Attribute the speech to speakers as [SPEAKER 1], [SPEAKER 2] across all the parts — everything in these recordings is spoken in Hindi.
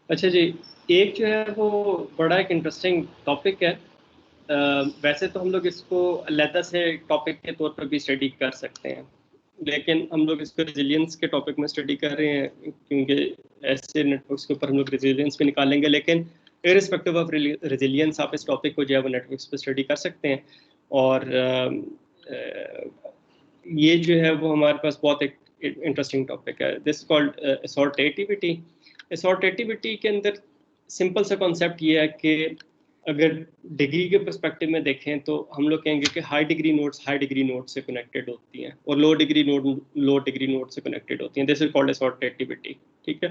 [SPEAKER 1] अच्छा जी, एक जो है वो बड़ा एक इंटरेस्टिंग टॉपिक है। वैसे तो हम लोग इसको अलहदा से टॉपिक के तौर पर भी स्टडी कर सकते हैं, लेकिन हम लोग इसको रेजिलियंस के टॉपिक में स्टडी कर रहे हैं, क्योंकि ऐसे नेटवर्क्स के ऊपर हम लोग रेजिलियंस भी निकालेंगे। लेकिन इरिस्पेक्टिव ऑफ रेजिलियंस आप इस टॉपिक को जो है वो नेटवर्क्स पे स्टडी कर सकते हैं। और ये जो है वो हमारे पास बहुत एक इंटरेस्टिंग टॉपिक है। This called assortativity. असोर्टेटिविटी के अंदर सिंपल सा कॉन्सेप्ट ये है कि अगर डिग्री के पर्सपेक्टिव में देखें तो हम लोग कहेंगे कि high degree nodes high degree node से कनेक्टेड होती हैं और low degree node low degree node से कनेक्टेड होती हैं। This is called assortativity. ठीक है।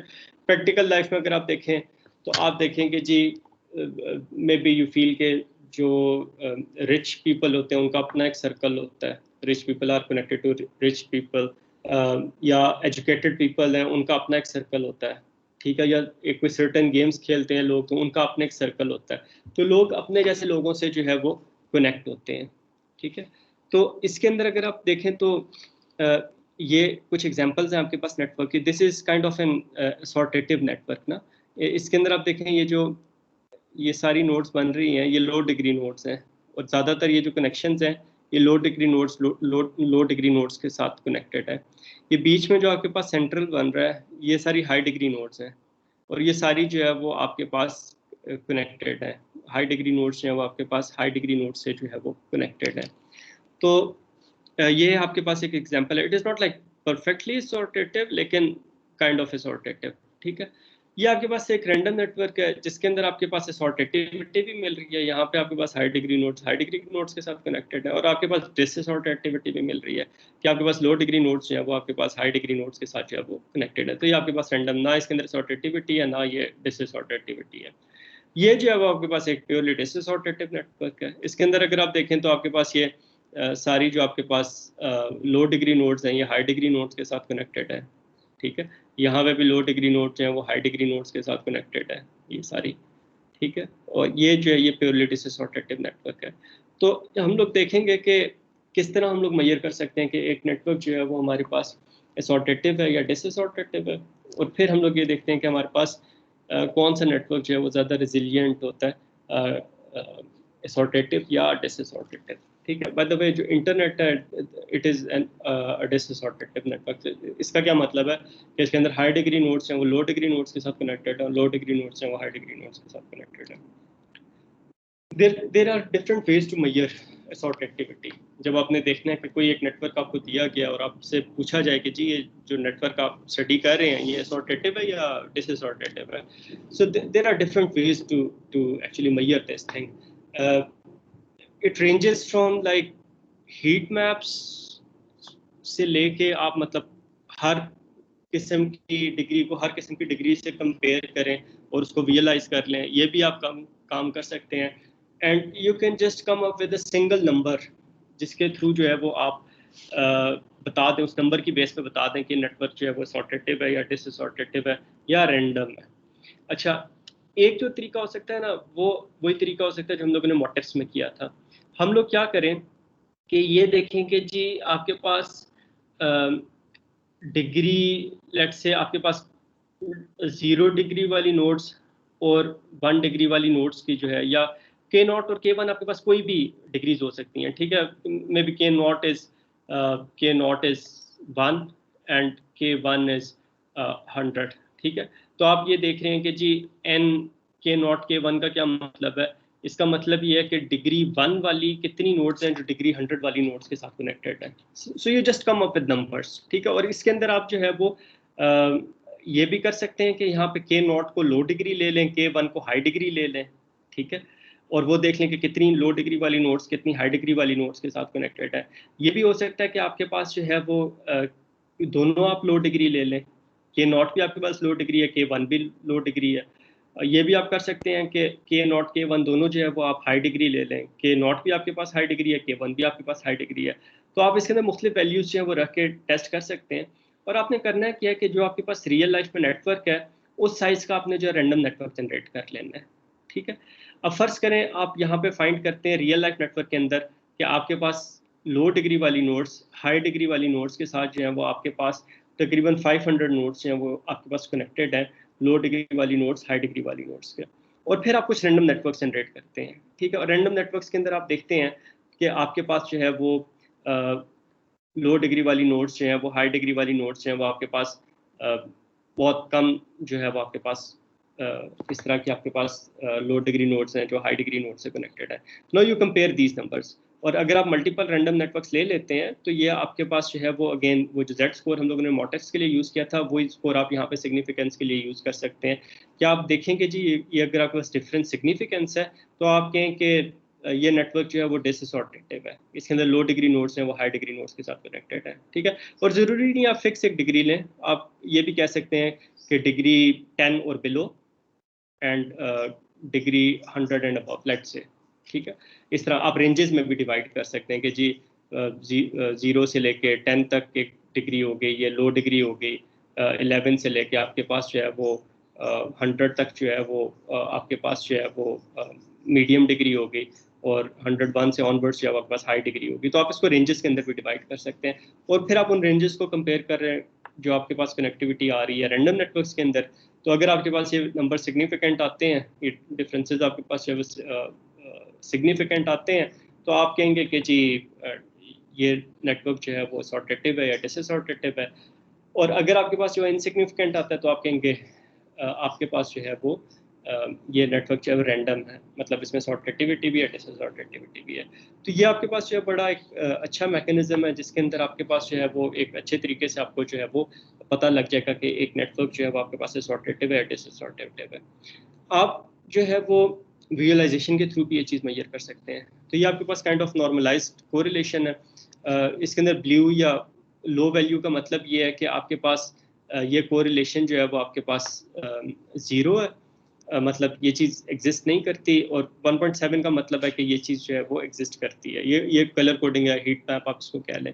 [SPEAKER 1] प्रैक्टिकल लाइफ में अगर आप देखें तो आप देखेंगे जी, मे बी यू फील के जो रिच पीपल होते हैं उनका अपना एक सर्कल होता है। Rich people are connected to rich people, या एजुकेटेड पीपल हैं उनका अपना एक सर्कल होता है। ठीक है। या एक कोई सर्टेन गेम्स खेलते हैं लोग तो उनका अपना एक सर्कल होता है। तो लोग अपने जैसे लोगों से जो है वो कनेक्ट होते हैं। ठीक है। तो इसके अंदर अगर आप देखें तो ये कुछ एग्जांपल्स हैं आपके पास नेटवर्क की। This is kind of an assortative network ना। इसके अंदर आप देखें ये सारी नोड्स बन रही हैं, ये लो डिग्री नोड्स हैं। और ज़्यादातर ये जो कनेक्शंस हैं ये लो डिग्री नोड्स लो डिग्री नोड्स के साथ कनेक्टेड है। ये बीच में जो आपके पास सेंट्रल बन रहा है ये सारी हाई डिग्री नोड्स हैं। और ये सारी जो है वो आपके पास कनेक्टेड है। हाई डिग्री नोड्स जो है वो आपके पास हाई डिग्री नोड्स से जो है वो कनेक्टेड है। तो ये आपके पास एक एग्जांपल है। It is not like perfectly sortative, लेकिन काइंड ऑफ सॉर्टेटिव। ठीक है। ये आपके पास एक रैंडम नेटवर्क है जिसके अंदर आपके पास सॉर्टेटिविटी भी मिल रही है। यहाँ पे आपके पास हाई डिग्री नोड्स के साथ कनेक्टेड है, और आपके पास डिससॉर्टेटिविटी भी मिल रही है कि आपके पास लो डिग्री नोड्स जो है वो आपके पास हाई डिग्री नोड्स के साथ जो है वो कनेक्टेड है। तो ये आपके पास रैंडम, ना इसके अंदर सॉर्टेटिविटी है ना ये डिससॉर्टेटिविटी है। ये जो है वो आपके पास एक प्योरली डिससॉर्टेटिव नेटवर्क है। इसके अंदर अगर आप देखें तो आपके पास ये सारी जो आपके पास लो डिग्री नोड्स हैं ये हाई डिग्री नोड्स के साथ कनेक्टेड है। ठीक है। यहाँ पे भी लो डिग्री नोड्स हैं वो हाई डिग्री नोड्स के साथ कनेक्टेड है, ये सारी। ठीक है। और ये जो है ये प्योरली डिससॉर्टेटिव नेटवर्क है। तो हम लोग देखेंगे कि किस तरह हम लोग मेजर कर सकते हैं कि एक नेटवर्क जो है वो हमारे पास असॉर्टेटिव है या डिससॉर्टेटिव है। और फिर हम लोग ये देखते हैं कि हमारे पास कौन सा नेटवर्क जो है वो ज़्यादा रेजिलियंट होता है, असॉर्टेटिव या डिसअसॉर्टेटिव। ठीक है। बाय द वे जो इंटरनेट है इट इज़ एन डिसअसॉर्टेटिव नेटवर्क। इसका क्या मतलब है कि इसके अंदर हाई डिग्री नोड्स हैं वो लो डिग्री नोड्स के साथ कनेक्टेड है, और लो डिग्री नोड्स हैं वो हाई डिग्री नोड्स के साथ कनेक्टेड है। There are different ways to measure assortativity. जब आपने देखना है कि कोई एक नेटवर्क आपको दिया गया और आपसे पूछा जाए कि जी ये जो नेटवर्क आप स्टडी कर रहे हैं ये असॉर्टेटिव है या डिसअसॉर्टेटिव है, so there are different ways to actually measure this thing. It ranges from like heat maps से लेके आप मतलब हर किस्म की डिग्री को हर किस्म की डिग्री से कंपेयर करें और उसको विजुअलाइज कर लें, ये भी आप काम कर सकते हैं। And you can just come up with a single number जिसके थ्रू जो है वो आप बता दें, उस नंबर की बेस पे बता दें कि नेटवर्क जो है वो सॉर्टेटिव है या डिसअसॉर्टेटिव है या रैंडम है। अच्छा, एक जो तरीका हो सकता है ना वो वही तरीका हो सकता है जो हम लोगों ने मोटिव्स में किया था। हम लोग क्या करें कि ये देखें कि जी आपके पास डिग्री, लेट्स से आपके पास 0 डिग्री वाली नोट्स और 1 डिग्री वाली नोट्स की जो है, या K0 और K1 आपके पास कोई भी डिग्रीज हो सकती हैं। ठीक है। May be K0 is 1 and K1 is 100। ठीक है। तो आप ये देख रहे हैं कि जी N K0 K1 का क्या मतलब है। इसका मतलब ये है कि डिग्री 1 वाली कितनी नोड्स हैं जो डिग्री 100 वाली नोड्स के साथ कनेक्टेड है। So you just come up with numbers. ठीक है। और इसके अंदर आप जो है वो ये भी कर सकते हैं कि यहाँ पे K0 को लो डिग्री ले लें, K1 को हाई डिग्री ले लें। ठीक है। और वो देख लें कि कितनी लो डिग्री वाली नोड्स कितनी हाई डिग्री वाली नोड्स के साथ कनेक्टेड है। ये भी हो सकता है कि आपके पास जो है वो दोनों आप लो डिग्री ले लें, K0 भी आपके पास लो डिग्री है, K1 भी लो डिग्री है। ये भी आप कर सकते हैं कि K0 K1 दोनों जो है वो आप हाई डिग्री ले लें, K0 भी आपके पास हाई डिग्री है, K1 भी आपके पास हाई डिग्री है। तो आप इसके अंदर मुख्तलिफ वैल्यूज जो है वो रख के टेस्ट कर सकते हैं। और आपने करना है क्या कि जो आपके पास रियल लाइफ में नेटवर्क है उस साइज का आपने जो रैंडम नेटवर्क जनरेट कर लेना है। ठीक है। अब फर्ज करें आप यहाँ पे फाइंड करते हैं रियल लाइफ नेटवर्क के अंदर कि आपके पास लो डिग्री वाली नोड्स हाई डिग्री वाली नोड्स के साथ जो है वो आपके पास तकरीबन 500 नोड्स हैं वो आपके पास कनेक्टेड है। लो डिग्री वाली नोड्स, हाई डिग्री वाली नोड्स के, और फिर आप कुछ रैंडम नेटवर्क जनरेट करते हैं, ठीक है। और रैंडम नेटवर्क्स के अंदर आप देखते हैं कि आपके पास जो है वो लो डिग्री वाली नोड्स जो हैं वो हाई डिग्री वाली नोड्स जो हैं वो आपके पास बहुत कम जो है वो आपके पास इस तरह के आपके पास लो डिग्री नोड्स हैं जो हाई डिग्री नोड से कनेक्टेड है। Now you compare these numbers, और अगर आप मल्टीपल रैंडम नेटवर्क्स ले लेते हैं तो ये आपके पास जो है वो अगेन वो जो जेड स्कोर हम लोगों ने मोटेक्स के लिए यूज़ किया था वही स्कोर आप यहाँ पे सिग्निफिकेंस के लिए यूज़ कर सकते हैं। क्या आप देखेंगे जी ये अगर आपके पास डिफरेंट सिग्निफिकेंस है तो आप कहें कि ये नेटवर्क जो है वो डिसअसोर्टेटिव है, इसके अंदर लो डिग्री नोड्स हैं वो हाई डिग्री नोड्स के साथ कनेक्टेड है, ठीक है। और ज़रूरी नहीं आप फिक्स एक डिग्री लें, आप ये भी कह सकते हैं कि डिग्री 10 और below and degree 100 and above, let's say, ठीक है। इस तरह आप रेंजेस में भी डिवाइड कर सकते हैं कि जी 0 से लेके 10 तक एक डिग्री हो गई, ये लो डिग्री हो गई, 11 से लेके आपके पास जो है वो 100 तक जो है वो आपके पास जो है वो मीडियम डिग्री हो गई, और 101 से ऑनवर्ड्स जो है आपके पास हाई डिग्री होगी। तो आप इसको रेंजेस के अंदर भी डिवाइड कर सकते हैं, और फिर आप उन रेंजेस को कंपेयर कर रहे हैं जो आपके पास कनेक्टिविटी आ रही है रैंडम नेटवर्क्स के अंदर। तो अगर आपके पास ये नंबर सिग्निफिकेंट आते हैं, ये डिफरेंसेस आपके पास जो सिग्निफिकेंट आते हैं, तो आप कहेंगे कि जी ये नेटवर्क जो है वो असोर्टेटिव है या डिसअसोर्टेटिव है। और अगर आपके पास जो इनसिग्निफिकेंट आता है तो आप कहेंगे आपके पास जो है वो ये नेटवर्क जो है रैंडम है, मतलब इसमें सॉर्टेटिविटी भी है, डिसअसोर्टेटिविटी भी है। तो ये आपके पास जो है बड़ा एक अच्छा मैकेनिज्म है जिसके अंदर आपके पास जो है वो एक अच्छे तरीके से आपको जो है वो पता लग जाएगा कि एक नेटवर्क जो है वो आपके पास सॉर्टेटिव है या डिसअसोर्टेटिव है। आप जो है वो विजुअलाइजेशन के थ्रू भी ये चीज़ मेजर कर सकते हैं। तो ये आपके पास काइंड ऑफ नॉर्मलाइज्ड कोरिलेशन है। इसके अंदर ब्लू या लो वैल्यू का मतलब ये है कि आपके पास ये कोरिलेशन जो है वो आपके पास 0 है, मतलब ये चीज़ एग्जिस्ट नहीं करती, और 1.7 का मतलब है कि ये चीज़ जो है वो एग्जिस्ट करती है। ये कलर कोडिंग है, हीट मैप आप इसको कह लें।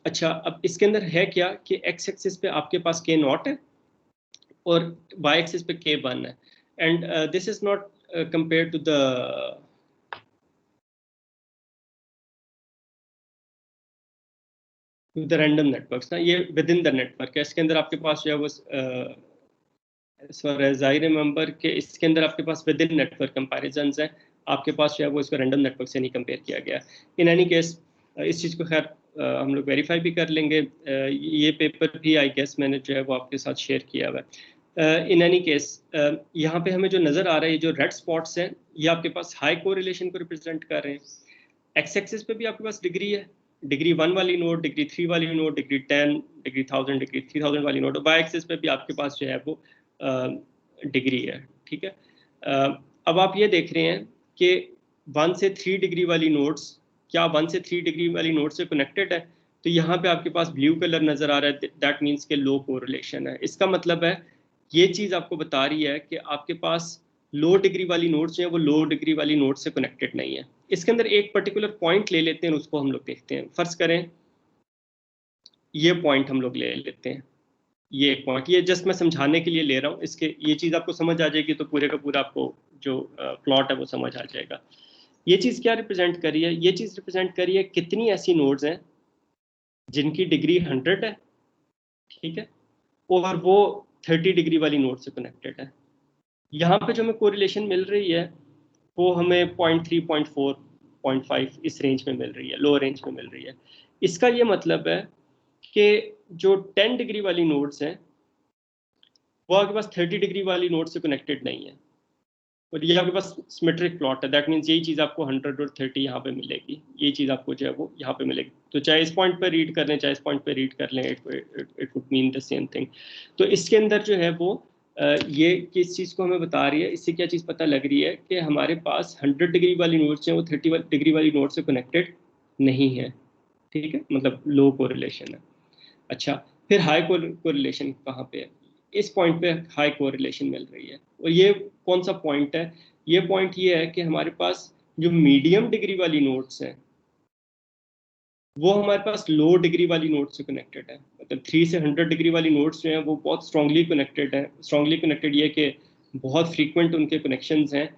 [SPEAKER 1] अच्छा, अब इसके अंदर है क्या कि एक्स एक्सिस पे आपके पास के नॉट है और वाई एक्सिस पे के 1 है, and this is not compare to the random networks ना, ये विद इन द नेटवर्क है। इसके अंदर आपके पास जो है वो as far as I remember कि इसके अंदर आपके पास विद इन नेटवर्क कंपैरिजंस हैं, आपके पास जो है वो इसको रैंडम नेटवर्क से नहीं कंपेयर किया गया। इन एनी केस इस चीज़ को खैर हम लोग वेरीफाई भी कर लेंगे। ये पेपर भी आई गेस मैंने जो है वो आपके साथ शेयर किया हुआ है। इन एनी केस यहाँ पे हमें जो नज़र आ रहा है, ये जो रेड स्पॉट्स हैं ये आपके पास हाई कोरिलेशन को रिप्रेजेंट कर रहे हैं। एक्स एक्सिस पे भी आपके पास डिग्री है, डिग्री 1 वाली नोट, डिग्री 3 वाली नोट, डिग्री 10, डिग्री 1000, डिग्री 3000 वाली नोट। वाई एक्सिस पे भी आपके पास जो है वो डिग्री है, ठीक है। अब आप ये देख रहे हैं कि 1 से 3 डिग्री वाली नोट्स, क्या 1 से 3 डिग्री वाली नोट से कनेक्टेड है? तो यहाँ पे आपके पास ब्लू कलर नज़र आ रहा है, दैट मीन्स के लो कोरिलेशन है। इसका मतलब है ये चीज़ आपको बता रही है कि आपके पास लो डिग्री वाली नोट्स जो है वो लो डिग्री वाली नोट से कनेक्टेड नहीं है। इसके अंदर एक पर्टिकुलर पॉइंट ले लेते हैं, उसको हम लोग देखते हैं। फर्ज करें ये पॉइंट हम लोग ले लेते हैं, ये एक पॉइंट, ये जस्ट मैं समझाने के लिए ले रहा हूँ, इसके ये चीज़ आपको समझ आ जाएगी तो पूरे का पूरा आपको जो प्लॉट है वो समझ आ जाएगा। ये चीज़ क्या रिप्रेजेंट करी है? ये चीज़ रिप्रेजेंट करी है कितनी ऐसी नोड्स हैं जिनकी डिग्री 100 है, ठीक है, और वो 30 डिग्री वाली नोड से कनेक्टेड है। यहाँ पे जो हमें कोरिलेशन मिल रही है वो हमें 0.3, 0.4, 0.5 इस रेंज में मिल रही है, लो रेंज में मिल रही है। इसका ये मतलब है कि जो 10 डिग्री वाली नोड्स हैं वो आपके पास 30 डिग्री वाली नोड से कनेक्टेड नहीं है, और ये आपके पास सिमेट्रिक प्लॉट है। दैट मीन्स यही चीज़ आपको 100 और 30 यहाँ पे मिलेगी, ये चीज़ आपको जो है वो यहाँ पे मिलेगी। तो चाहे इस पॉइंट पे रीड कर लें चाहे इस पॉइंट पे रीड कर लें, it would mean the same thing. तो इसके अंदर जो है वो ये किस चीज़ को हमें बता रही है, इससे क्या चीज़ पता लग रही है कि हमारे पास 100 डिग्री वाली नोड्स हैं वो 30 डिग्री वाली नोड से कनेक्टेड नहीं है, ठीक है, मतलब लो कोरिलेशन है। अच्छा, फिर हाई कोरिलेशन कहाँ पे है? इस पॉइंट पे हाई कोरिलेशन मिल रही है, और ये कौन सा पॉइंट है? ये पॉइंट ये है कि हमारे पास जो मीडियम डिग्री वाली नोड्स हैं वो हमारे पास लो डिग्री वाली नोड से कनेक्टेड है। मतलब 3 से 100 डिग्री वाली नोड्स जो हैं वो बहुत स्ट्रांगली कनेक्टेड है। स्ट्रांगली कनेक्टेड ये कि बहुत फ्रीक्वेंट उनके कनेक्शंस हैं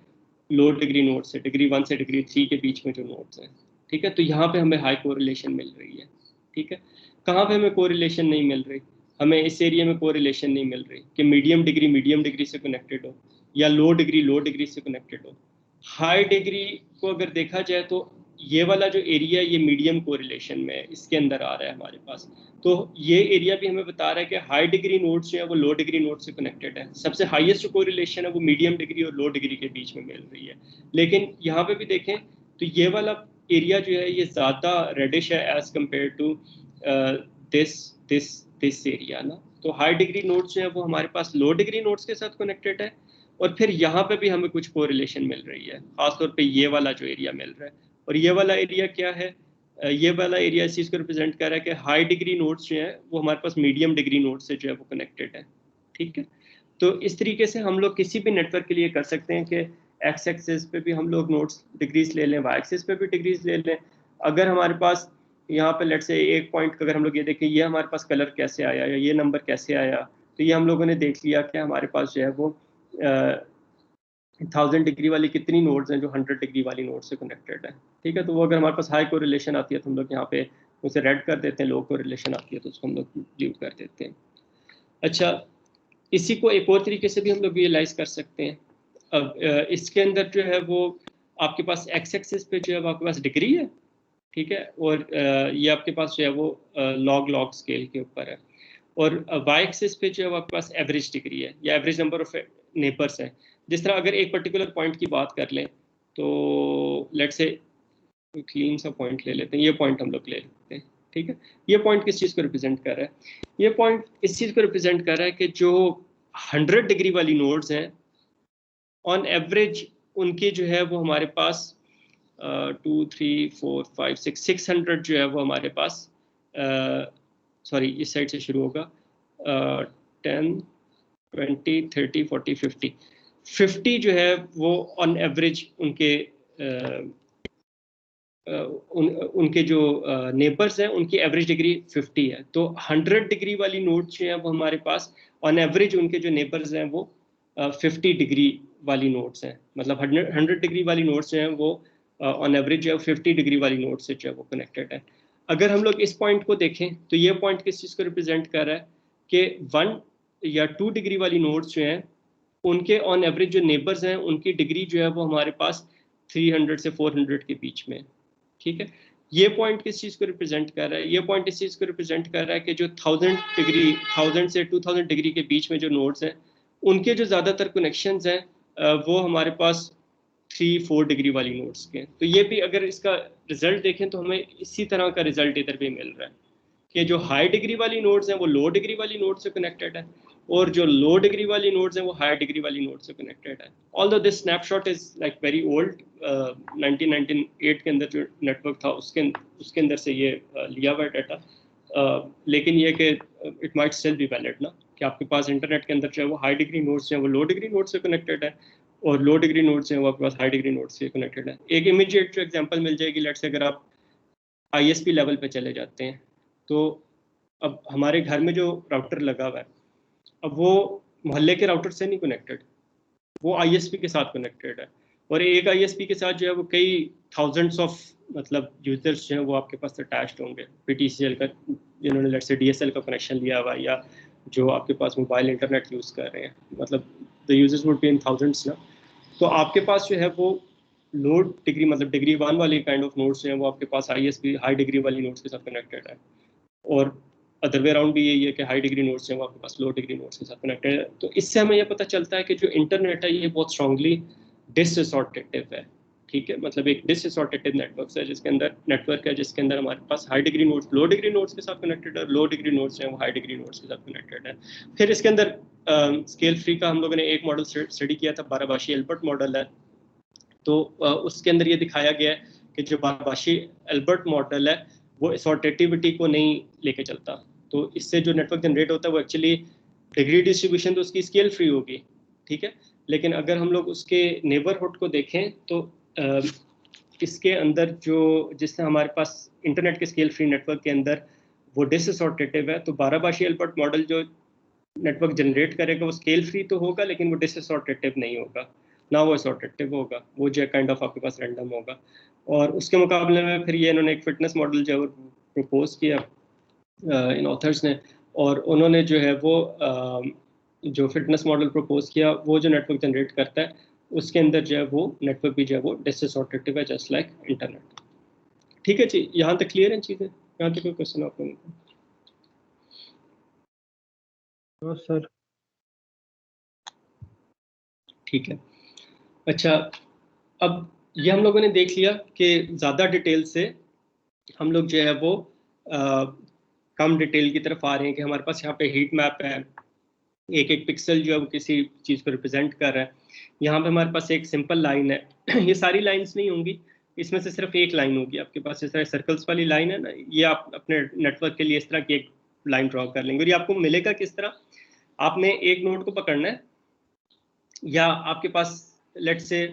[SPEAKER 1] लो डिग्री नोड से, डिग्री 1 से डिग्री 3 के बीच में जो नोड्स हैं, ठीक है। तो यहाँ पे हमें हाई कोरिलेशन मिल रही है, ठीक है। कहाँ पे हमें कोरिलेशन नहीं मिल रही? हमें इस एरिया में कोरिलेशन नहीं मिल रही कि मीडियम डिग्री से कनेक्टेड हो या लो डिग्री से कनेक्टेड हो। हाई डिग्री को अगर देखा जाए तो ये वाला जो एरिया ये मीडियम कोरिलेशन में इसके अंदर आ रहा है हमारे पास। तो ये एरिया भी हमें बता रहा है कि हाई डिग्री नोड्स जो है वो लो डिग्री नोड से कनेक्टेड है। सबसे हाईएस्ट कोरिलेशन है वो मीडियम डिग्री और लो डिग्री के बीच में मिल रही है। लेकिन यहाँ पे भी देखें तो ये वाला एरिया जो है ये ज़्यादा रेडिश है as compare to this area ना। तो हाई डिग्री नोड्स जो है वो हमारे पास लो डिग्री नोड्स के साथ कनेक्टेड है, और फिर यहाँ पे भी हमें कुछ कोरिलेशन मिल रही है, खासतौर पे ये वाला जो एरिया मिल रहा है। और ये वाला एरिया क्या है? ये वाला एरिया इस चीज़ को रिप्रेजेंट कर रहा है कि हाई डिग्री नोड्स जो है वो हमारे पास मीडियम डिग्री नोड से जो है वो कनेक्टेड है। ठीक है, तो इस तरीके से हम लोग किसी भी नेटवर्क के लिए कर सकते हैं कि एक्स एक्सिस पे भी हम लोग नोड्स डिग्रीज ले लें, वाई एक्सिस पे भी डिग्रीज ले लें। अगर हमारे पास यहाँ पे लेट से एक पॉइंट अगर हम लोग ये देखें ये हमारे पास कलर कैसे आया या ये नंबर कैसे आया, तो ये हम लोगों ने देख लिया कि हमारे पास जो है वो 1000 डिग्री वाली कितनी नोड्स हैं जो 100 डिग्री वाली नोड से कनेक्टेड है। ठीक है, तो वो अगर हमारे पास हाई कोरिलेशन आती है तो हम लोग यहाँ पे उसे रेड कर देते हैं, लो कोरिलेशन आती है तो उसको हम लोग ब्लू कर देते हैं। अच्छा, इसी को एक और तरीके से भी हम लोग रियलाइज कर सकते हैं। अब इसके अंदर जो है वो आपके पास एक्स एक्सिस पे जो है आपके पास डिग्री है, ठीक है, और ये आपके पास जो है वो लॉग स्केल के ऊपर है, और वाई एक्सिस पे जो है वो आपके पास एवरेज डिग्री है या एवरेज नंबर ऑफ नेबर्स है। जिस तरह अगर एक पर्टिकुलर पॉइंट की बात कर लें तो लेट्स से क्लीन सा पॉइंट ले लेते हैं, ये पॉइंट हम लोग ले लेते हैं। ठीक है, ये पॉइंट किस चीज़ को रिप्रेजेंट कर रहा है? ये पॉइंट इस चीज़ को रिप्रेजेंट कर रहा है कि जो 100 डिग्री वाली नोड्स हैं ऑन एवरेज उनकी जो है वो हमारे पास 2 3 4 5 6 600 जो है वो हमारे पास सॉरी इस साइड से शुरू होगा 10 20 30 40 50 जो है वो ऑन एवरेज उनके उनके जो नेबर्स हैं उनकी एवरेज डिग्री 50 है। तो 100 डिग्री वाली नोड्स जो हैं वो हमारे पास ऑन एवरेज उनके जो नेबर्स हैं वो 50 डिग्री वाली नोड्स हैं। मतलब 100 डिग्री वाली नोड्स जो हैं वो ऑन एवरेज जो है 50 डिग्री वाली नोड से जो है वो कनेक्टेड है। अगर हम लोग इस पॉइंट को देखें तो ये पॉइंट किस चीज़ को रिप्रेजेंट कर रहा है कि 1 या 2 डिग्री वाली नोड्स जो हैं उनके ऑन एवरेज जो नेबर्स हैं उनकी डिग्री जो है वो हमारे पास 300 से 400 के बीच में। ठीक है, ये पॉइंट किस चीज़ को रिप्रेजेंट कर रहा है? ये पॉइंट इस चीज़ को रिप्रेजेंट कर रहा है कि जो 1000 से 2000 डिग्री के बीच में जो नोड्स हैं उनके जो ज़्यादातर कनेक्शंस हैं वो हमारे पास 3-4 डिग्री वाली नोड्स के। तो ये भी अगर इसका रिजल्ट देखें तो हमें इसी तरह का रिजल्ट इधर भी मिल रहा है कि जो हाई डिग्री वाली नोड्स हैं वो लो डिग्री वाली नोड से कनेक्टेड है, और जो लो डिग्री वाली नोड्स हैं वो हाई डिग्री वाली नोड से कनेक्टेड है। Although this snapshot is like very old, 1998 के अंदर जो नेटवर्क था उसके अंदर से ये लिया हुआ डाटा, लेकिन ये कि it might still be valid ना, कि आपके पास इंटरनेट के अंदर जो है वो हाई डिग्री नोड्स हैं वो लो डिग्री नोड से कनेक्टेड है, और लो डिग्री नोड्स हैं वो आपके पास हाई डिग्री नोड से कनेक्टेड है। एक इमीडिएट जो एग्जांपल मिल जाएगी, लेट्स से अगर आप ISP लेवल पे चले जाते हैं तो अब हमारे घर में जो राउटर लगा हुआ है अब वो मोहल्ले के राउटर से नहीं कनेक्टेड, वो ISP के साथ कनेक्टेड है, और एक ISP के साथ जो है वो कई थाउजेंड्स ऑफ मतलब यूजर्स जो हैं वो आपके पास अटैच्ड होंगे PTCL का, जिन्होंने लेट्स से DSL का कनेक्शन लिया हुआ है या जो आपके पास मोबाइल इंटरनेट यूज़ कर रहे हैं, मतलब the users would be in thousands ना। तो आपके पास जो है वो लो डिग्री मतलब डिग्री 1 वाली काइंड ऑफ नोड्स हैं वो आपके पास ISP हाई डिग्री वाली नोड्स के साथ कनेक्टेड है, और अदर वे अराउंड भी यही है कि हाई डिग्री नोड्स हैं वो आपके पास लो डिग्री नोड्स के साथ कनेक्टेड है। तो इससे हमें ये पता चलता है कि जो इंटरनेट है ये बहुत स्ट्रांगली डिसअसोर्टेटिव है। ठीक है, मतलब एक डिसअसोर्टेटिव नेटवर्क है जिसके अंदर हमारे पास हाई डिग्री नोड्स लो डिग्री नोड्स के साथ कनेक्टेड है, लो डिग्री नोड्स हैं वो हाई डिग्री नोड्स के साथ कनेक्टेड है। फिर इसके अंदर स्केल फ्री का हम लोगों ने एक मॉडल स्टडी किया था, बाराबाशी एल्बर्ट मॉडल है। तो उसके अंदर ये दिखाया गया है कि जो बाराबाशी एल्बर्ट मॉडल है वो असोर्टेटिविटी को नहीं लेके चलता। तो इससे जो नेटवर्क जनरेट होता है वो एक्चुअली डिग्री डिस्ट्रीब्यूशन तो उसकी स्केल फ्री होगी, ठीक है, लेकिन अगर हम लोग उसके नेबरहुड को देखें तो इसके अंदर जो जिससे हमारे पास इंटरनेट के स्केल फ्री नेटवर्क के अंदर वो डिसअसोर्टेटिव है। तो बाराबाशी एल्बर्ट मॉडल जो नेटवर्क जनरेट करेगा वो स्केल फ्री तो होगा लेकिन वो डिसअसोर्टेटिव नहीं होगा, ना वो असोर्टेटिव होगा, वो जो काइंड ऑफ आपके पास रैंडम होगा। और उसके मुकाबले में फिर ये इन्होंने एक फिटनेस मॉडल जो प्रपोज किया इन ऑथर्स ने, और उन्होंने जो है वो जो फिटनेस मॉडल प्रपोज किया, वो जो नेटवर्क जनरेट करता है उसके अंदर जो है वो नेटवर्क भी जो है वो डिसअसोसिएटिव है, जस्ट लाइक इंटरनेट। ठीक है जी, यहाँ तक क्लियर है चीज़ें? यहाँ तक कोई क्वेश्चन आप लोगों को?
[SPEAKER 2] सर
[SPEAKER 1] ठीक है। अच्छा, अब ये हम लोगों ने देख लिया कि ज़्यादा डिटेल से हम लोग जो है वो कम डिटेल की तरफ आ रहे हैं कि हमारे पास यहाँ पे हीट मैप है, एक एक पिक्सल जो है वो किसी चीज़ को रिप्रेजेंट कर रहा है। यहाँ पे हमारे पास एक सिंपल लाइन है ये सारी लाइंस नहीं होंगी, इसमें से सिर्फ एक लाइन होगी आपके पास। इस तरह सर्कल्स वाली लाइन है ना, ये आप अपने नेटवर्क के लिए इस तरह की एक लाइन ड्रॉ कर लेंगे। और ये आपको मिलेगा किस तरह? आपने एक नोड को पकड़ना है, या आपके पास लेट से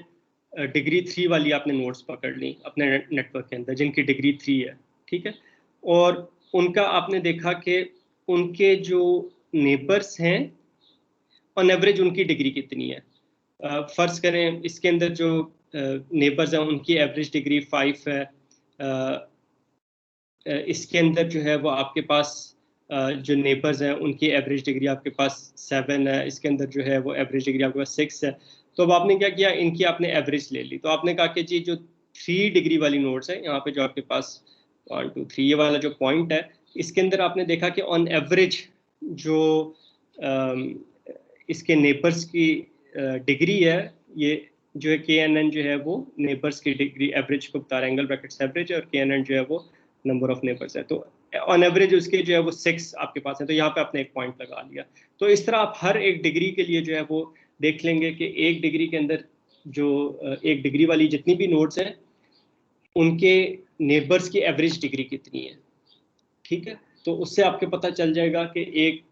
[SPEAKER 1] डिग्री 3 वाली आपने नोड्स पकड़ ली अपने नेटवर्क के अंदर जिनकी डिग्री 3 है, ठीक है। और उनका आपने देखा कि उनके जो नेबर्स हैं ऑन एवरेज उनकी डिग्री कितनी है। फर्ज करें इसके अंदर जो नेबर्स हैं उनकी एवरेज डिग्री 5 है। इसके अंदर जो है वो आपके पास जो नेबर्स हैं उनकी एवरेज डिग्री आपके पास 7 है। इसके अंदर जो है वो एवरेज डिग्री आपके पास 6 है। तो अब आपने क्या किया, इनकी आपने एवरेज ले ली। तो आपने कहा कि जी जो 3 डिग्री वाली नोड्स है यहाँ पे जो आपके पास 1 2 3 ये वाला जो पॉइंट है, इसके अंदर आपने देखा कि ऑन एवरेज जो इसके नेबर्स की डिग्री है, ये जो है KNN जो है वो नेबर्स की डिग्री एवरेज को बता रहा है, एंगल ब्रैकेट्स एवरेज, और KNN जो है वो नंबर ऑफ नेबर्स है। तो ऑन एवरेज उसके जो है वो 6 आपके पास है। तो यहाँ पे आपने एक पॉइंट लगा लिया। तो इस तरह आप हर एक डिग्री के लिए जो है वो देख लेंगे कि एक डिग्री के अंदर जो एक डिग्री वाली जितनी भी नोड्स हैं उनके नेबर्स की एवरेज डिग्री कितनी है, ठीक है। तो उससे आपको पता चल जाएगा कि एक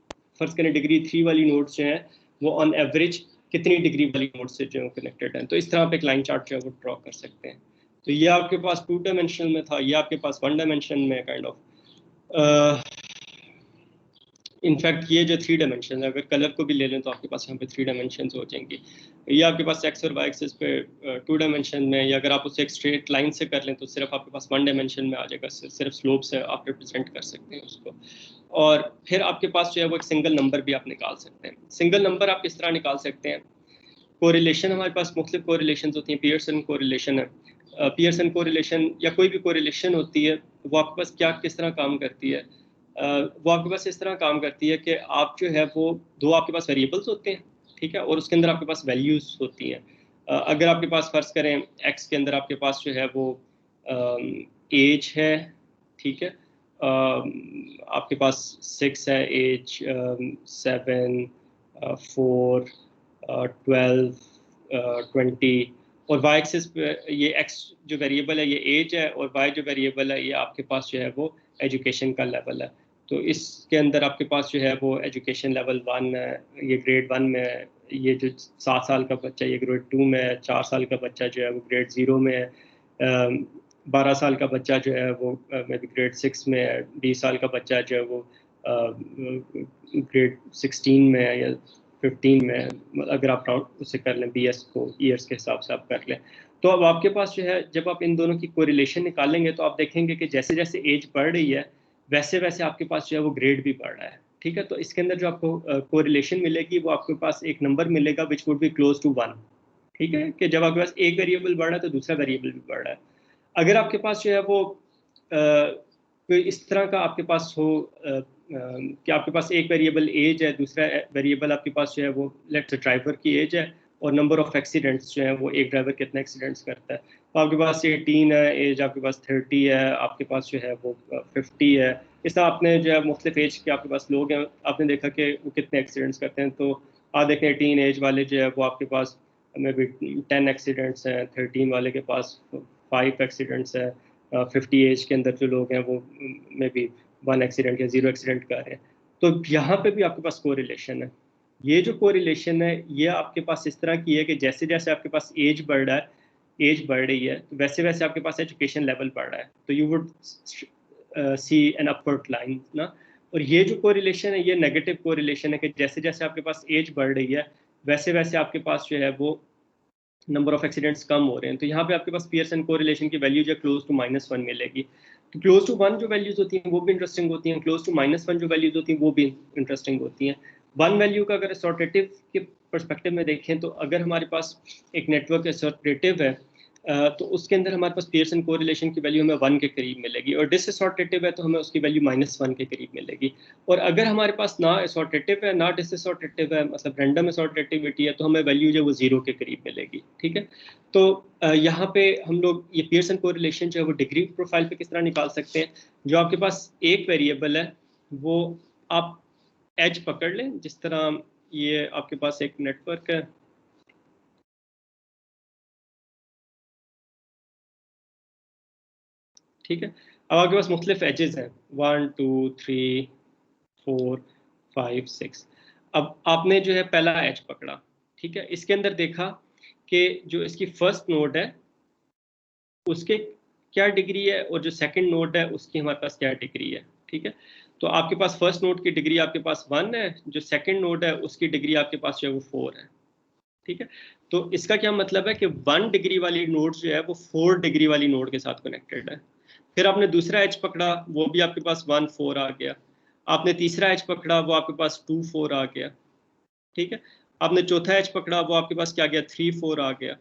[SPEAKER 1] फर्ज करें डिग्री 3 वाली नोड्स जो हैं वो ऑन एवरेज कितनी डिग्री वाली नोड से जो कनेक्टेड हैं। तो इस तरह आप एक लाइन चार्ट जो है वो ड्रॉ कर सकते हैं। तो ये आपके पास 2 डायमेंशन में था, ये आपके पास 1 डायमेंशन में काइंड ऑफ। इनफैक्ट ये जो 3 डायमेंशन है, अगर कलर को भी ले लें तो आपके पास यहाँ पे 3 डायमेंशन हो जाएंगी। ये आपके पास एक्स और वाई एक्सिस पे 2 डायमेंशन में, या अगर आप उसे एक स्ट्रेट लाइन से कर लें तो सिर्फ आपके पास 1 डायमेंशन में आ जाएगा, सिर्फ स्लोप से आप रिप्रेजेंट कर सकते हैं उसको। और फिर आपके पास जो है वो एक सिंगल नंबर भी आप निकाल सकते हैं। सिंगल नंबर आप किस तरह निकाल सकते हैं? कोरिलेशन हमारे पास मुख्तलिफ कोरिलेशन होती हैं। पियर्सन कोरिलेशन है, पियर्सन कोरिलेशन या कोई भी कोरिलेशन होती है, वो आपके पास क्या किस तरह काम करती है? वो आपके पास इस तरह काम करती है कि आप जो है वो दो आपके पास वेरिएबल्स होते हैं, ठीक है, और उसके अंदर आपके पास वैल्यूज होती हैं। अगर आपके पास फर्ज करें एक्स के अंदर आपके पास जो है वो एज है, ठीक है, आपके पास 6 है एज, 7 4 12 20, और वाई एक्सिस पे ये एक्स जो वेरिएबल है ये एज है, और वाई जो वेरिएबल है ये आपके पास जो है वो एजुकेशन का लेवल है। तो इसके अंदर आपके पास जो है वो एजुकेशन लेवल 1 है, ये ग्रेड 1 में है। ये जो 7 साल का बच्चा ये ग्रेड 2 में है। 4 साल का बच्चा जो है वो ग्रेड 0 में है। 12 साल का बच्चा जो है वो मे बी ग्रेड 6 में है। 20 साल का बच्चा जो है वो ग्रेड 16 में है या 15 में, अगर आप राउंड उसे कर लें, BS को ईयर्स के हिसाब से आप कर लें। तो अब आपके पास जो है जब आप इन दोनों की कोरिलेशन निकालेंगे तो आप देखेंगे कि जैसे जैसे एज बढ़ रही है वैसे वैसे आपके पास जो है वो ग्रेड भी बढ़ रहा है, ठीक है। तो इसके अंदर जो आपको कोरिलेशन मिलेगी वो आपके पास एक नंबर मिलेगा which would be close to 1, ठीक है, कि जब आपके पास एक वेरिएबल बढ़ रहा है तो दूसरा वेरिएबल भी बढ़ रहा है। अगर आपके पास जो है वो कोई इस तरह का आपके पास हो कि आपके पास एक वेरिएबल एज है, दूसरा वेरिएबल आपके पास जो है वो लेट्स ड्राइवर की एज है, और नंबर ऑफ एक्सीडेंट्स जो है वो एक ड्राइवर कितने एक्सीडेंट्स करता है। तो आपके पास 18 है एज, आपके पास 30 है, आपके पास जो है वो 50 है। इस तरह आपने जो है मुख्तलिफ एज के आपके पास लोग हैं, आपने देखा कि वो कितने एक्सीडेंट्स करते हैं। तो आप देखें 18 एज वाले जो है वो आपके पास मे बी 10 एक्सीडेंट्स हैं, 13 वाले के पास 5 एक्सीडेंट्स है, 50 एज के अंदर जो लोग हैं वो मे बी 1 एक्सीडेंट या 0 एक्सीडेंट कर रहे हैं। तो यहाँ पे भी आपके पास कोरिलेशन है। ये जो कोरिलेशन है ये आपके पास इस तरह की है कि जैसे जैसे आपके पास एज बढ़ रहा है, एज बढ़ रही है, तो वैसे वैसे आपके पास एजुकेशन लेवल बढ़ रहा है। तो you would see an upward line ना। और ये जो कोरिलेशन है ये नेगेटिव कोरिलेशन है कि जैसे जैसे आपके पास एज बढ़ रही है वैसे वैसे आपके पास जो है वो नंबर ऑफ एक्सीडेंट्स कम हो रहे हैं। तो यहाँ पे आपके पास पियर्सन कोरिलेशन की वैल्यू जो क्लोज टू -1 मिलेगी। तो क्लोज टू 1 जो वैल्यूज होती हैं वो भी इंटरेस्टिंग होती हैं, क्लोज टू -1 जो वैल्यूज होती हैं वो भी इंटरेस्टिंग होती हैं। 1 वैल्यू का अगर असोर्टेटिव के पर्सपेक्टिव में देखें तो अगर हमारे पास एक नेटवर्क असोर्टेटिव है तो उसके अंदर हमारे पास पियर्सन कोरिलेशन की वैल्यू हमें 1 के करीब मिलेगी, और डिसअसोर्टेटिव है तो हमें उसकी वैल्यू -1 के करीब मिलेगी। और अगर हमारे पास ना असोर्टेटिव है ना डिसअसोर्टेटिव है, मतलब रैंडम असोर्टेटिविटी है, तो हमें वैल्यू जो है वो 0 के करीब मिलेगी। ठीक है, तो यहाँ पे हम लोग ये पियर्सन कोरिलेशन जो है वो डिग्री प्रोफाइल पे किस तरह निकाल सकते हैं। जो आपके पास एक वेरिएबल है वो आप एज पकड़ लें, जिस तरह ये आपके पास एक नेटवर्क है, ठीक है। अब आपके पास मुख्तलिफ एजेस हैं, 1 2 3 4 5 6। अब आपने जो है पहला एज पकड़ा, ठीक है, इसके अंदर देखा कि जो इसकी फर्स्ट नोड है उसके क्या डिग्री है, और जो सेकंड नोड है उसकी हमारे पास क्या डिग्री है। ठीक है, तो आपके पास फर्स्ट नोड की डिग्री आपके पास 1 है, जो सेकंड नोड है उसकी डिग्री आपके पास जो है वो 4 है। ठीक है, तो इसका क्या मतलब है कि 1 डिग्री वाली नोड जो है वो 4 डिग्री वाली नोड के साथ कनेक्टेड है। फिर आपने दूसरा एज पकड़ा, वो भी आपके पास 1 4 आ गया। आपने तीसरा एज पकड़ा, वो आपके पास 2 4 आ गया। ठीक है, आपने चौथा एज पकड़ा, वो आपके पास क्या गया, 3 4 आ गया।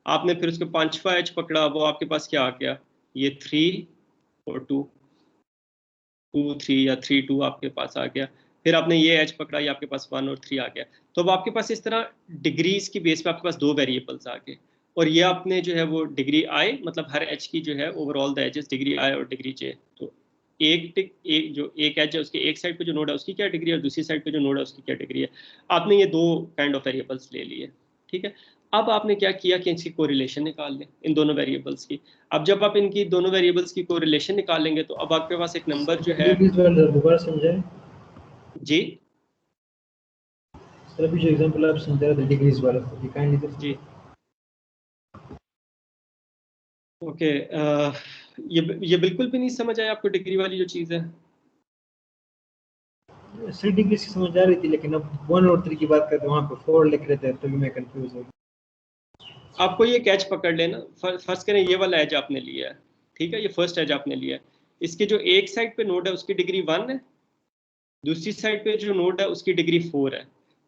[SPEAKER 1] आपने फिर उसके पांचवा एज पकड़ा, वो आपके पास क्या आ गया, ये 3 और 2 2 3 या 3 2 आपके पास आ गया। फिर आपने ये एज पकड़ा, ये आपके पास 1 और 3 आ गया। तो अब आपके पास इस तरह डिग्रीज की बेस पे आपके पास 2 वेरिएबल्स आ गए, और ये आपने जो है वो डिग्री आई, मतलब हर एच की जो है overall the edges degree I और डिग्री जे। तो एक जो एक एज है उसके एक साइड पे जो नोड है उसकी क्या डिग्री है, और दूसरी साइड पे जो नोड है उसकी क्या डिग्री है। आपने ये 2 काइंड ऑफ वेरिएबल्स ले लिए। ठीक है, अब आपने क्या किया कि इनकी कोरिलेशन निकाल लें, इन दोनों वेरिएबल्स की। अब जब आप इनकी दोनों वेरिएबल्स की कोरिलेशन निकालेंगे तो अब आपके पास एक नंबर जो है।
[SPEAKER 2] डिग्रीज वाला दोबारा समझाएं
[SPEAKER 1] जी
[SPEAKER 2] सर, अभी जो एग्जांपल आप समझा रहे थे डिग्रीज वाला, ये काइंडली
[SPEAKER 1] जी
[SPEAKER 2] समझाएं।
[SPEAKER 1] ओके, ये बिल्कुल भी नहीं समझ आया आपको डिग्री वाली जो चीज़ है।
[SPEAKER 2] सर डिग्रीज की समझ आ रही थी, लेकिन अब 1 और 3 की बात करते हैं, वहाँ पे 4 लिख रहे थे, तभी मैं कंफ्यूज हो गया।
[SPEAKER 1] आपको ये कैच पकड़ लेना, फर्स्ट करें ये वाला एज आपने लिया है, ठीक है, ये फर्स्ट एज आपने लिया है। इसके जो एक साइड पे नोड है उसकी डिग्री 1 है, दूसरी साइड पे जो नोड है उसकी डिग्री 4 है।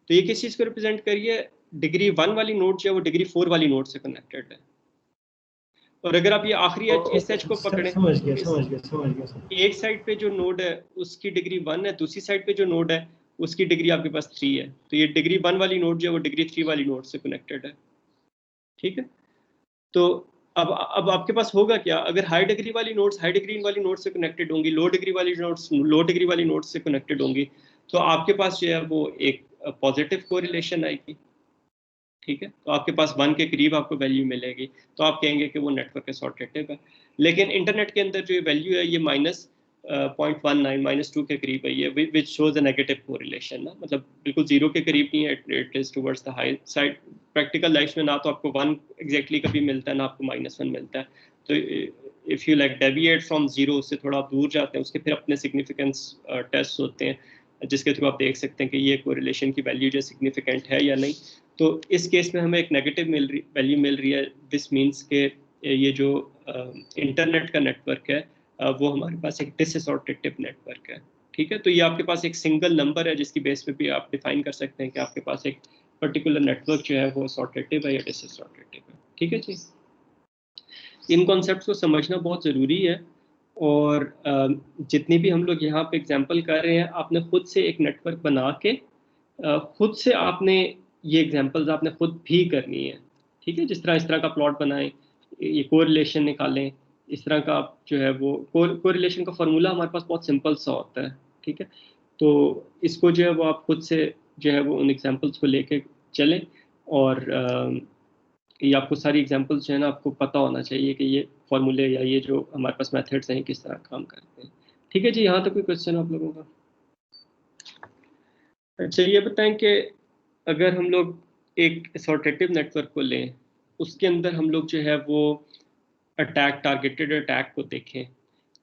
[SPEAKER 1] तो ये किस चीज़ को रिप्रेजेंट करिए, डिग्री 1 वाली नोड जो है वो डिग्री 4 वाली नोड से कनेक्टेड है। और अगर आप ये आखिरी एज इस एज को
[SPEAKER 2] सर
[SPEAKER 1] पकड़ें,
[SPEAKER 2] समझ गया,
[SPEAKER 1] इस
[SPEAKER 2] समझ गया, समझ गया सर।
[SPEAKER 1] एक साइड पे जो नोड है उसकी डिग्री 1 है, दूसरी साइड पे जो नोड है उसकी डिग्री आपके पास 3 है। तो ये डिग्री 1 वाली नोड जो है वो डिग्री 3 वाली नोड से कनेक्टेड है। ठीक है, तो अब आपके पास होगा क्या, अगर हाई डिग्री वाली नोड्स हाई डिग्री वाली नोड से कनेक्टेड होंगी, लो डिग्री वाली नोड्स लो डिग्री वाली नोड से कनेक्टेड होंगी, तो आपके पास जो है वो एक पॉजिटिव कोरिलेशन आएगी। ठीक है, तो आपके पास 1 के करीब आपको वैल्यू मिलेगी, तो आप कहेंगे कि वो नेटवर्क असोर्टेटिव है। लेकिन इंटरनेट के अंदर जो वैल्यू है ये -0.19 -2 के करीब है, ये which shows a negative correlation ना, मतलब बिल्कुल 0 के करीब नहीं है, it is towards the high side. Practical life में ना तो आपको 1 एग्जैक्टली कभी मिलता है, ना आपको -1 मिलता है। तो if you like deviate from 0 से थोड़ा दूर जाते हैं, उसके फिर अपने सिग्निफिकेंस टेस्ट होते हैं, जिसके थ्रू आप देख सकते हैं कि ये कोरिलेशन की वैल्यू जो सिग्निफिकेंट है या नहीं। तो इस केस में हमें एक नेगेटिव वैल्यू मिल रही है। दिस मीन्स के ये जो इंटरनेट का नेटवर्क है वो हमारे पास एक डिसअसोर्टेटिव नेटवर्क है। ठीक है, तो ये आपके पास एक सिंगल नंबर है जिसकी बेस पे भी आप डिफाइन कर सकते हैं कि आपके पास एक पर्टिकुलर नेटवर्क जो है वो असोर्टेटिव है या डिसअसोर्टेटिव है। ठीक है जी, इन कॉन्सेप्ट्स को समझना बहुत ज़रूरी है। और जितनी भी हम लोग यहाँ पे एग्जांपल कर रहे हैं, आपने खुद से एक नेटवर्क बना के खुद से आपने ये एग्जांपल्स आपने खुद भी करनी है। ठीक है, जिस तरह इस तरह का प्लॉट बनाएं, ये कोरिलेशन निकालें, इस तरह का आप जो है वो कोरिलेशन का फॉर्मूला हमारे पास बहुत सिंपल सा होता है। ठीक है, तो इसको जो है वो आप खुद से जो है वो उन एग्जांपल्स को लेके चलें, और ये आपको सारी एग्जांपल्स जो है ना आपको पता होना चाहिए कि ये फॉर्मूले या ये जो हमारे पास मेथड्स हैं किस तरह काम करते हैं। ठीक है जी, यहाँ तक कोई क्वेश्चन आप लोगों का। अच्छा ये बताएं कि अगर हम लोग एक असोर्टेटिव नेटवर्क को लें, उसके अंदर हम लोग जो है वो अटैक टारगेटेड अटैक को देखें,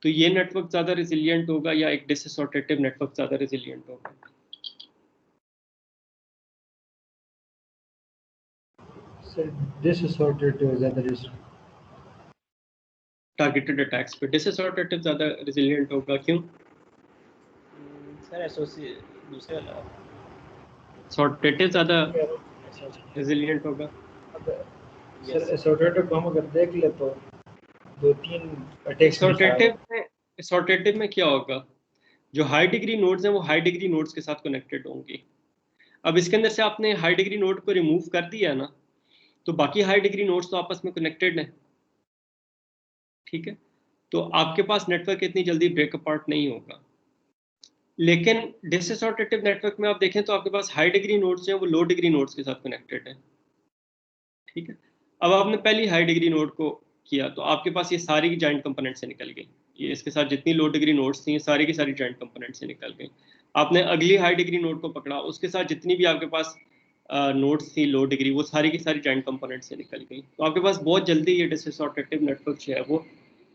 [SPEAKER 1] तो ये नेटवर्क ज़्यादा रेजिलियंट होगा या एक डिसअसोर्टेटिव नेटवर्क ज़्यादा रेजिलियंट होगा।
[SPEAKER 2] सर डिसअसोर्टेटिव ज़्यादा रिस्क।
[SPEAKER 1] टारगेटेड अटैक्स पे, डिसअसोर्टेटिव ज़्यादा रेजिलिएंट होगा। क्यों
[SPEAKER 3] सर दूसरे वाला
[SPEAKER 1] असोर्टेटिव ज़्यादा रेजिलिएंट होगा?
[SPEAKER 2] सर असोर्टेटिव को हम अगर देख ले तो 2-3 अटैक्स
[SPEAKER 1] असोर्टेटिव में क्या होगा, जो हाई डिग्री नोड्स हैं वो हाई डिग्री नोड्स के साथ कनेक्टेड होंगी। अब इसके अंदर से आपने हाई डिग्री नोड को रिमूव कर दिया ना, तो बाकी हाई डिग्री नोड्स तो आपस में कनेक्टेड हैं, ठीक है, तो आपके पास नेटवर्क इतनी जल्दी ब्रेक अपार्ट नहीं होगा। लेकिन डिसअसोर्टेटिव नेटवर्क में आप देखें तो आपके पास हाई डिग्री नोड्स हैं वो लो डिग्री नोड्स के साथ कनेक्टेड है, ठीक है। अब आपने पहली हाई डिग्री नोड को किया तो आपके पास ये सारी जॉइंट कंपोनेंट से निकल गई, ये इसके साथ जितनी लो डिग्री नोड्स थी ये सारी की सारी जॉइंट कंपोनेंट से निकल गई। आपने अगली हाई डिग्री नोड को पकड़ा, उसके साथ जितनी भी आपके पास नोड्स थी लो डिग्री, वो सारी की सारी जॉइंट कंपोनेंट से निकल गई। तो आपके पास बहुत जल्दी ये डिसअसोर्टेटिव नेटवर्क जो है वो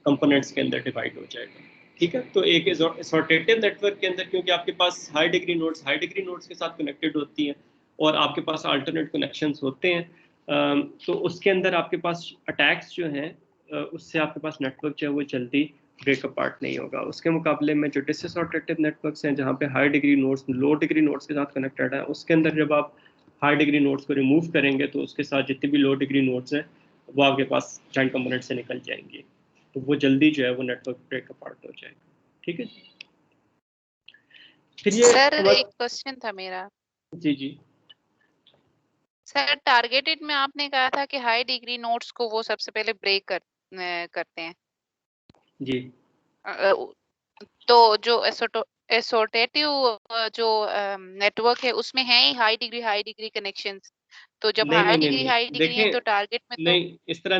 [SPEAKER 1] कंपोनेंट्स के अंदर डिवाइड हो जाएगा, ठीक है। तो एक असोर्टेटिव नेटवर्क के अंदर क्योंकि आपके पास हाई डिग्री नोड्स के साथ कनेक्टेड होती हैं और आपके पास अल्टरनेट कनेक्शंस होते हैं, तो उसके अंदर आपके पास अटैक्स जो हैं उससे आपके पास नेटवर्क जो है वो जल्दी ब्रेक अपार्ट नहीं होगा। उसके मुकाबले में जो डिसअसोर्टेटिव नेटवर्क्स हैं जहाँ पे हाई डिग्री नोड्स लो डिग्री नोड्स के साथ कनेक्टेड है, उसके अंदर जब आप हाई डिग्री नोड्स को रिमूव करेंगे तो उसके साथ जितनी भी लो डिग्री नोड्स हैं वो आपके पास जॉइंट कंपोनेंट से निकल जाएंगे, तो वो जल्दी जो है वो नेटवर्क ब्रेक अपार्ट हो जाएगा, ठीक है। फिर ये
[SPEAKER 4] सर एक क्वेश्चन था मेरा।
[SPEAKER 1] जी
[SPEAKER 4] सर टारगेटेड में आपने कहा था कि हाई डिग्री नोड्स को वो सबसे पहले ब्रेक करते हैं
[SPEAKER 1] जी।
[SPEAKER 4] तो जो एसोर्टेटिव जो नेटवर्क है उसमें है ही हाई डिग्री कनेक्शंस, तो जब हाई डिग्री है तो टारगेट में तो
[SPEAKER 1] नहीं, इस तरह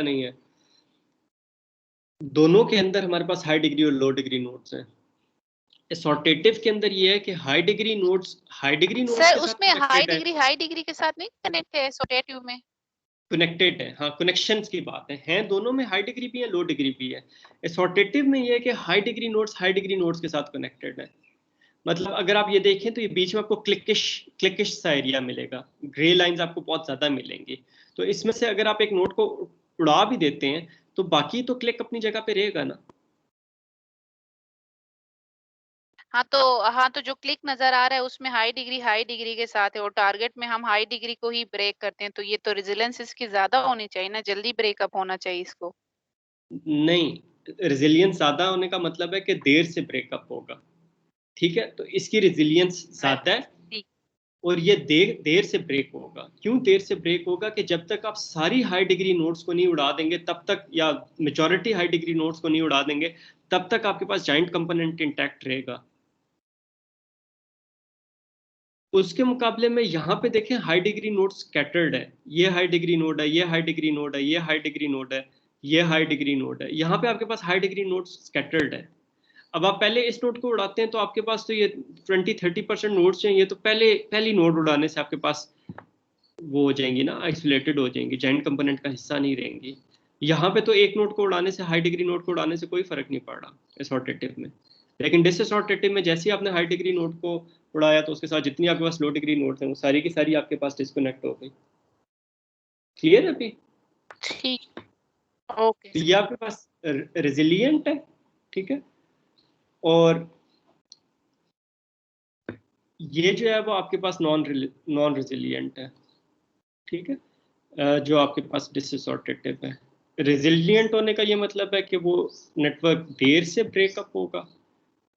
[SPEAKER 1] नहीं है। दोनों के अंदर हमारे पास हाई डिग्री और लो डिग्री नोड्स हैं। एसोर्टेटिव के अंदर ये है कि हाई डिग्री नोड्स
[SPEAKER 4] सर उसमें हाई डिग्री के साथ नहीं कनेक्ट है, एसोर्टेटिव में
[SPEAKER 1] कनेक्टेड है। हाँ, कनेक्शंस की बात है दोनों में हाई डिग्री भी है लो डिग्री भी है। एसोर्टेटिव में ये है कि हाई डिग्री नोड्स के साथ कनेक्टेड है। मतलब अगर आप ये देखें तो ये बीच में आपको क्लिकिश सा एरिया मिलेगा, ग्रे लाइंस आपको बहुत ज्यादा मिलेंगी। तो इसमें से अगर आप एक नोड को उड़ा भी देते हैं तो बाकी तो क्लिक अपनी जगह पे रहेगा ना।
[SPEAKER 4] हाँ तो जो क्लिक नजर आ रहा है उसमें हाई डिग्री के साथ है और टारगेट में हम हाई डिग्री को ही ब्रेक करते हैं, तो ये तो रेजिलेंस इसकी ज्यादा होनी चाहिए ना, जल्दी ब्रेकअप होना चाहिए इसको।
[SPEAKER 1] नहीं, रेजिलियंस ज्यादा होने का मतलब है कि देर से ब्रेकअप होगा, ठीक है। तो इसकी रेजिलियंस ज्यादा है और ये देर से ब्रेक होगा। क्यों देर से ब्रेक होगा कि जब तक आप सारी हाई डिग्री नोड्स को नहीं उड़ा देंगे तब तक, या मेजॉरिटी हाई डिग्री नोड्स को नहीं उड़ा देंगे तब तक आपके पास जॉइंट कंपोनेंट इंटैक्ट रहेगा। उसके मुकाबले में यहाँ पे देखें हाई डिग्री नोड स्कैटर्ड है, ये हाई डिग्री नोड है, ये हाई डिग्री नोड है, ये हाई डिग्री नोड है, ये हाई डिग्री नोड है। यहाँ पे आपके पास हाई डिग्री नोड स्कैटर्ड है। अब आप पहले इस नोड को उड़ाते हैं तो आपके पास तो ये 20-30% नोड्स हैं, ये तो पहली नोड उड़ाने से आपके पास वो हो जाएंगी ना, आइसोलेटेड हो जाएंगी, जॉइंट कंपोनेंट का हिस्सा नहीं रहेंगी। यहाँ पे तो एक नोड को उड़ाने से, हाई डिग्री नोड को उड़ाने से कोई फर्क नहीं पड़ रहा असोर्टेटिव में। लेकिन डिसअसोर्टेटिव में जैसे ही आपने हाई डिग्री नोड को उड़ाया तो उसके साथ जितनी आपके पास लो डिग्री नोड्स हैं वो सारी की सारी आपके पास डिस्कनेक्ट हो गई। क्लियर है अभी?
[SPEAKER 4] ठीक, ओके।
[SPEAKER 1] तो ये आपके पास रेजिलिएंट है, ठीक है, और ये जो है वो आपके पास नॉन रेजिलिएंट है, ठीक है, जो आपके पास डिसअसोर्टेटिव है। रेजिलिएंट होने का ये मतलब है कि वो नेटवर्क देर से ब्रेकअप होगा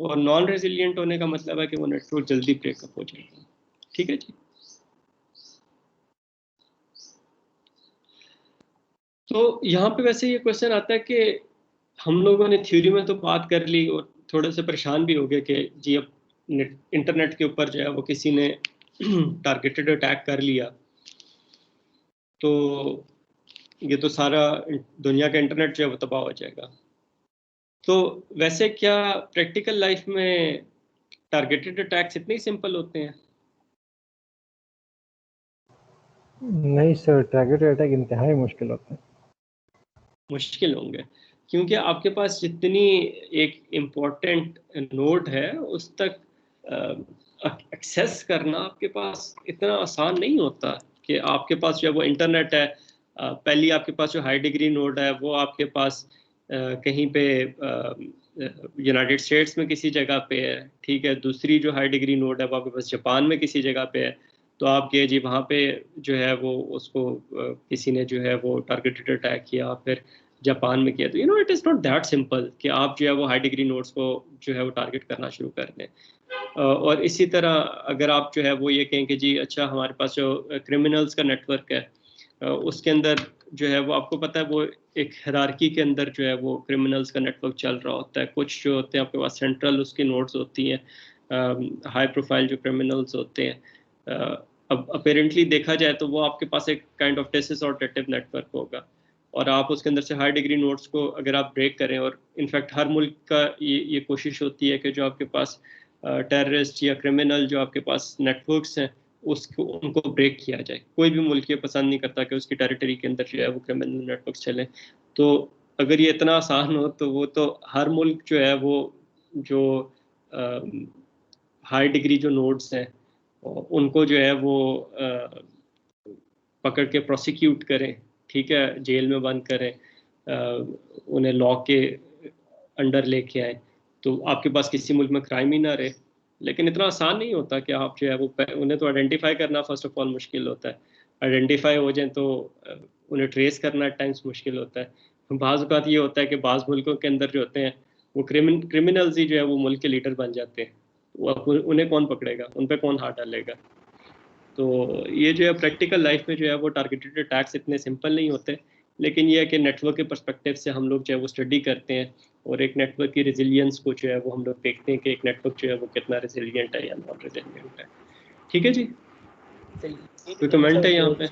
[SPEAKER 1] और नॉन रेजिलिएंट होने का मतलब है कि वो नेटवर्क जल्दी ब्रेकअप हो जाएगा, ठीक है जी। तो यहाँ पे वैसे ये क्वेश्चन आता है कि हम लोगों ने थ्योरी में तो बात कर ली और थोड़े से परेशान भी हो गए कि जी अब इंटरनेट के ऊपर जो है वो किसी ने टारगेटेड अटैक कर लिया तो ये तो सारा दुनिया का इंटरनेट जो है वो तबाह हो जाएगा। तो वैसे क्या प्रैक्टिकल लाइफ में टारगेटेड अटैक्स इतने ही सिंपल होते हैं?
[SPEAKER 2] नहीं सर, टारगेटेड अटैक इंतहाई मुश्किल होता है।
[SPEAKER 1] मुश्किल होंगे क्योंकि आपके पास जितनी एक इम्पोर्टेंट नोड है उस तक एक्सेस करना आपके पास इतना आसान नहीं होता कि आपके पास जो है वो इंटरनेट है, पहली आपके पास जो हाई डिग्री नोड है वो आपके पास कहीं पे यूनाइटेड स्टेट्स में किसी जगह पे है, ठीक है, दूसरी जो हाई डिग्री नोड है वो आपके पास जापान में किसी जगह पे है, तो आप ये जी वहाँ पे जो है वो उसको किसी ने जो है वो टारगेटेड अटैक किया, फिर जापान में किया, तो you know it is not that simple कि आप जो है वो हाई डिग्री नोड्स को जो है वो टारगेट करना शुरू कर दें। और इसी तरह अगर आप जो है वो ये कहें कि जी अच्छा हमारे पास जो क्रिमिनल्स का नेटवर्क है, उसके अंदर जो है वो आपको पता है वो एक हायरार्की के अंदर जो है वो क्रिमिनल्स का नेटवर्क चल रहा होता है। कुछ जो होते हैं आपके पास सेंट्रल उसकी नोड्स होती हैं, हाई प्रोफाइल जो क्रिमिनल्स होते हैं। अब अपेरेंटली देखा जाए तो वो आपके पास एक काइंड ऑफ डिसऑर्डेटिव नेटवर्क होगा, और आप उसके अंदर से हाई डिग्री नोड्स को अगर आप ब्रेक करें, और इनफैक्ट हर मुल्क का ये कोशिश होती है कि जो आपके पास टेररिस्ट या क्रिमिनल जो आपके पास नेटवर्क्स हैं उसको उनको ब्रेक किया जाए। कोई भी मुल्क ये पसंद नहीं करता कि उसकी टेरिटरी के अंदर जो है वो क्रिमिनल नेटवर्क चलें। तो अगर ये इतना आसान हो तो वो तो हर मुल्क जो है वो जो हाई डिग्री जो नोड्स हैं उनको जो है वो पकड़ के प्रोसिक्यूट करें, ठीक है, जेल में बंद करें, उन्हें लॉ के अंडर लेके आए, तो आपके पास किसी मुल्क में क्राइम ही ना रहे। लेकिन इतना आसान नहीं होता कि आप जो है वो उन्हें तो आइडेंटिफाई करना फर्स्ट ऑफ ऑल मुश्किल होता है, आइडेंटिफाई हो जाए तो उन्हें ट्रेस करना एट टाइम्स मुश्किल होता है। बाज़ औक़ात ये होता है कि बाज़ मुल्कों के अंदर जो होते हैं वो क्रिमिनल्स ही जो है वो मुल्क के लीडर बन जाते हैं, वो उन्हें कौन पकड़ेगा, उन पर कौन हाथ डालेगा। तो ये जो है प्रैक्टिकल लाइफ में जो है वो टारगेटेड अटैक्स इतने सिंपल नहीं होते, लेकिन ये है कि नेटवर्क के पर्सपेक्टिव से हम लोग जो है वो स्टडी करते हैं, और एक नेटवर्क की रेजिलियंस को जो है वो हम लोग देखते हैं कि एक नेटवर्क जो है वो कितना रेजिलियंट है या नॉन रेजिलियंट है। ठीक है जी, कोई कमेंट है यहाँ पे?